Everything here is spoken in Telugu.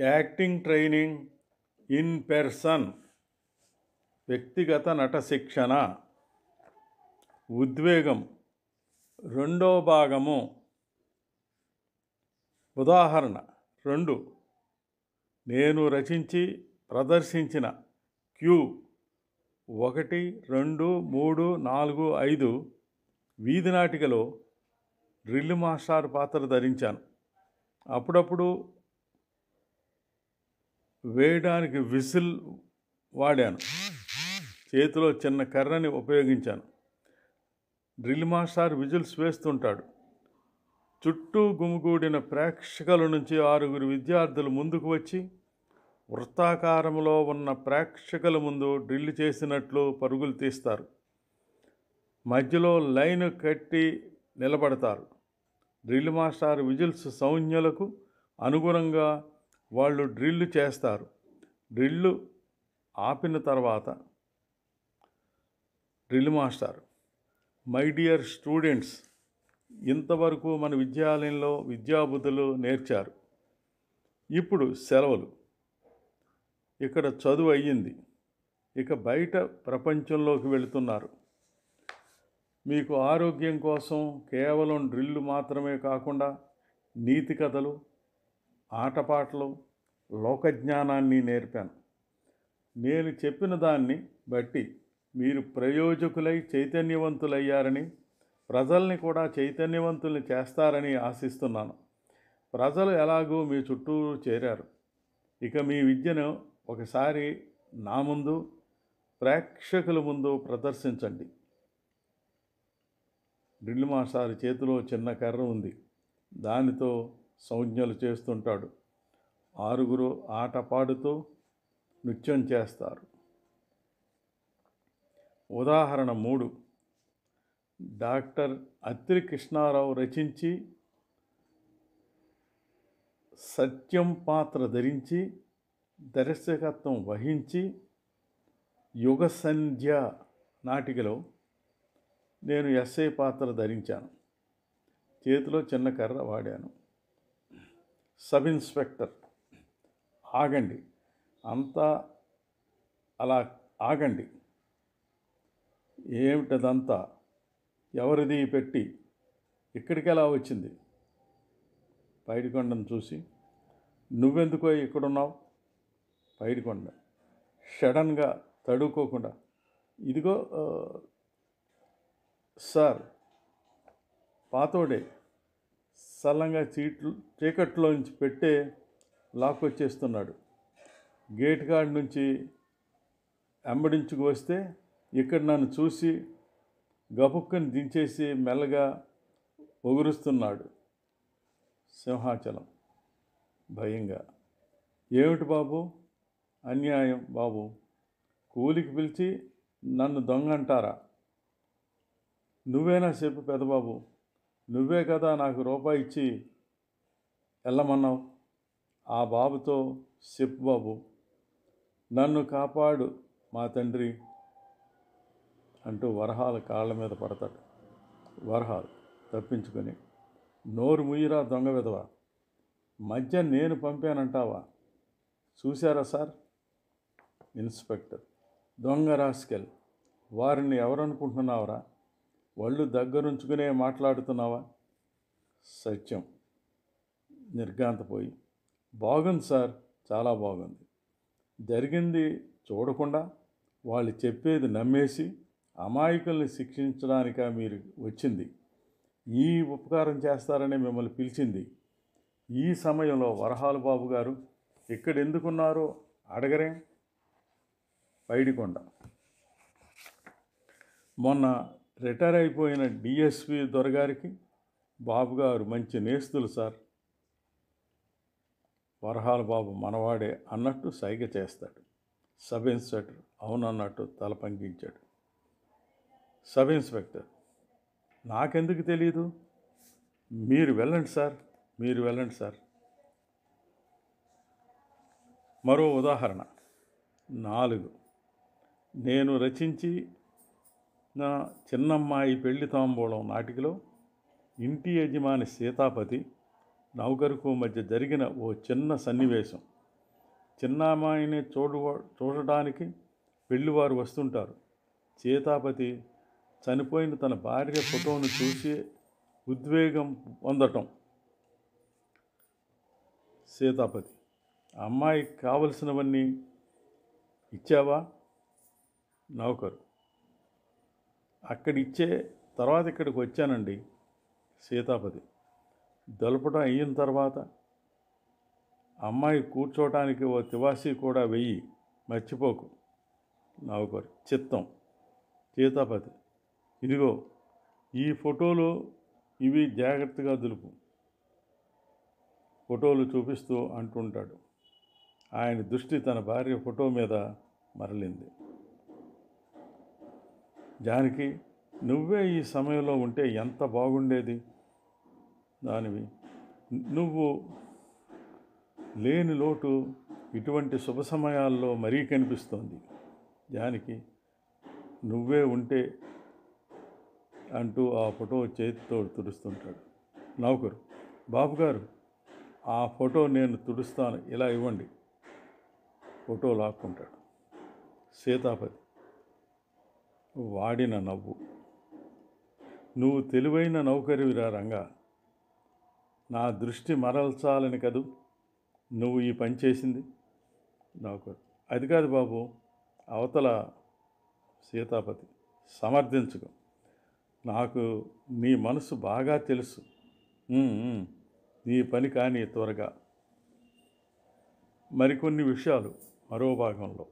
యాక్టింగ్ ట్రైనింగ్ ఇన్ పర్సన్, వ్యక్తిగత నట శిక్షణ, ఉద్వేగం, రెండో భాగము. ఉదాహరణ 2. నేను రచించి ప్రదర్శించిన క్యూ 1, 2, 3, 4, 5 వీధి నాటికలో డ్రిల్ మాస్టర్ పాత్ర ధరించాను. అప్పుడప్పుడు వేయడానికి విజిల్ వాడాను. చేతిలో చిన్న కర్రని ఉపయోగించాను. డ్రిల్ మాస్టర్ విజిల్స్ వేస్తుంటాడు. చుట్టూ గుమిగూడిన ప్రేక్షకుల నుంచి 6 విద్యార్థులు ముందుకు వచ్చి వృత్తాకారంలో ఉన్న ప్రేక్షకుల ముందు డ్రిల్ చేసినట్లు పరుగులు తీస్తారు. మధ్యలో లైన్ కట్టి నిలబడతారు. డ్రిల్ మాస్టర్ విజిల్స్ సంజ్ఞలకు అనుగుణంగా వాళ్ళు డ్రిల్ చేస్తారు. డ్రిల్లు ఆపిన తర్వాత drill master, my dear students, ఇంతవరకు మన విద్యాలయంలో విద్యాబుద్ధులు నేర్చారు. ఇప్పుడు సెలవులు. ఇక్కడ చదువు అయ్యింది. ఇక బయట ప్రపంచంలోకి వెళుతున్నారు. మీకు ఆరోగ్యం కోసం కేవలం డ్రిల్లు మాత్రమే కాకుండా నీతి కథలు, ఆటపాటలు, లోకజ్ఞానాన్ని నేర్పాను. నేను చెప్పిన దాన్ని బట్టి మీరు ప్రయోజకులై చైతన్యవంతులయ్యారని, ప్రజల్ని కూడా చైతన్యవంతుల్ని చేస్తారని ఆశిస్తున్నాను. ప్రజలు ఎలాగూ మీ చుట్టూ చేరారు. ఇక మీ విద్యను ఒకసారి నా ముందు, ప్రేక్షకుల ముందు ప్రదర్శించండి. డ్రిల్ మాస్టర్ చేతిలో చిన్న కర్ర ఉంది. దానితో సంజ్ఞలు చేస్తుంటాడు. 6 ఆట పాడుతూ నృత్యం చేస్తారు. ఉదాహరణ 3. డాక్టర్ అత్రి కృష్ణారావు రచించి సత్యం పాత్ర ధరించి దర్శకత్వం వహించి యుగ సంధ్య నాటికలో నేను ఎస్ఐ పాత్ర ధరించాను. చేతిలో చిన్న కర్ర వాడాను. సబ్ ఇన్స్పెక్టర్, ఆగండి, అంతా అలా ఆగండి. ఏమిటదంతా? ఎవరిది పెట్టి? ఇక్కడికి ఎలా వచ్చింది? పైడికొండను చూసి, నువ్వెందుకో ఇక్కడున్నావు? పైడికొండ సడన్గా తడుకోకుండా, ఇదిగో సార్, పాతోడే సల్లంగా చీకట్లోంచి పెట్టే లాక్కొచ్చేస్తున్నాడు. గేట్ కాడి నుంచి వెంబడించుకు వస్తే ఇక్కడ నన్ను చూసి గబుక్కని దించేసి మెల్లగా ఒగురుస్తున్నాడు. సింహాచలం భయంగా, ఏమిటి బాబు? అన్యాయం బాబు. కూలికి పిలిచి నన్ను దొంగ అంటారా? నువ్వేనా చెప్పు పెదబాబు. నువ్వే కదా నాకు రూపాయి ఇచ్చి వెళ్ళమన్నావు. ఆ బాబుతో చెప్పు బాబు, నన్ను కాపాడు మా తండ్రి అంటూ వరహాల కాళ్ళ మీద పడతాడు. వరహాలు తప్పించుకొని, నోరు ముయ్యిరా దొంగ విధవా, మధ్య నేను పంపానంటావా? చూశారా సార్? ఇన్స్పెక్టర్, దొంగ రాస్కెల్, వారిని ఎవరనుకుంటున్నావురా? వాళ్ళు దగ్గరుంచుకునే మాట్లాడుతున్నావా? సత్యం నిర్ఘాంతపోయి, బాగుంది సార్, చాలా బాగుంది. జరిగింది చూడకుండా వాళ్ళు చెప్పేది నమ్మేసి అమాయకుల్ని శిక్షించడానిక మీరు వచ్చింది? ఈ ఉపకారం చేస్తారని మిమ్మల్ని పిలిచింది. ఈ సమయంలో వరహాలు బాబు గారు ఇక్కడ ఎందుకున్నారో అడగరే? పైడికొండ, మొన్న రిటైర్ అయిపోయిన డిఎస్పి దొరగారికి బాబుగారు మంచి నేస్తులు సార్. వరహాల బాబు మనవాడే అన్నట్టు సైగ చేస్తాడు. సబ్ ఇన్స్పెక్టర్ అవునన్నట్టు తల పంకించాడు. సబ్ ఇన్స్పెక్టర్, నాకెందుకు తెలీదు? మీరు వెళ్ళండి సార్, మీరు వెళ్ళండి సార్. మరో ఉదాహరణ 4. నేను రచించి నా చిన్నమ్మాయి పెళ్లి తాంబూలం నాటికలో ఇంటి యజమాని సీతాపతి నౌకరుకు మధ్య జరిగిన ఓ చిన్న సన్నివేశం చిన్నామాయిని చూడడానికి పెళ్లివారు వస్తుంటారు. సీతాపతి చనిపోయిన తన భార్య ఫోటోను చూసి ఉద్వేగం పొందటం. సీతాపతి: అమ్మాయికి కావలసినవన్నీ ఇచ్చావా? నౌకరు: అక్కడిచ్చే తర్వాత ఇక్కడికి వచ్చానండి. సీతాపతి: దొలపడం అయిన తర్వాత అమ్మాయి కూర్చోవటానికి ఓ తివాసీ కూడా వెయ్యి, మర్చిపోకు. నౌకరు: చిత్తం. సీతాపతి: ఇదిగో ఈ ఫోటోలు, ఇవి జాగ్రత్తగా దులుపు. ఫోటోలు చూపిస్తూ అంటుంటాడు. ఆయన దృష్టి తన భార్య ఫోటో మీద మరలింది. జానకి, నువ్వే ఈ సమయంలో ఉంటే ఎంత బాగుండేది దానివి. నువ్వు లేని లోటు ఇటువంటి శుభ సమయాల్లో మరీ కనిపిస్తోంది. జానకి: నువ్వే ఉంటే అంటూ ఆ ఫోటో చేతితో తుడుస్తుంటాడు. నౌకరు: బాబుగారు, ఆ ఫోటో నేను తుడుస్తాను, ఇలా ఇవ్వండి. ఫోటో లాక్కుంటాడు. సీతాపతి వాడిన నవ్వు: నువ్వు తెలివైన నౌకరివిరా రంగా. నా దృష్టి మరల్చాలని కదూ నువ్వు ఈ పని చేసింది. నౌకరు: అది కాదు బాబు, అవతల. సీతాపతి సమర్థించుకో. నాకు నీ మనసు బాగా తెలుసు. నీ పని కానీ త్వరగా. మరికొన్ని విషయాలు మరో భాగంలో.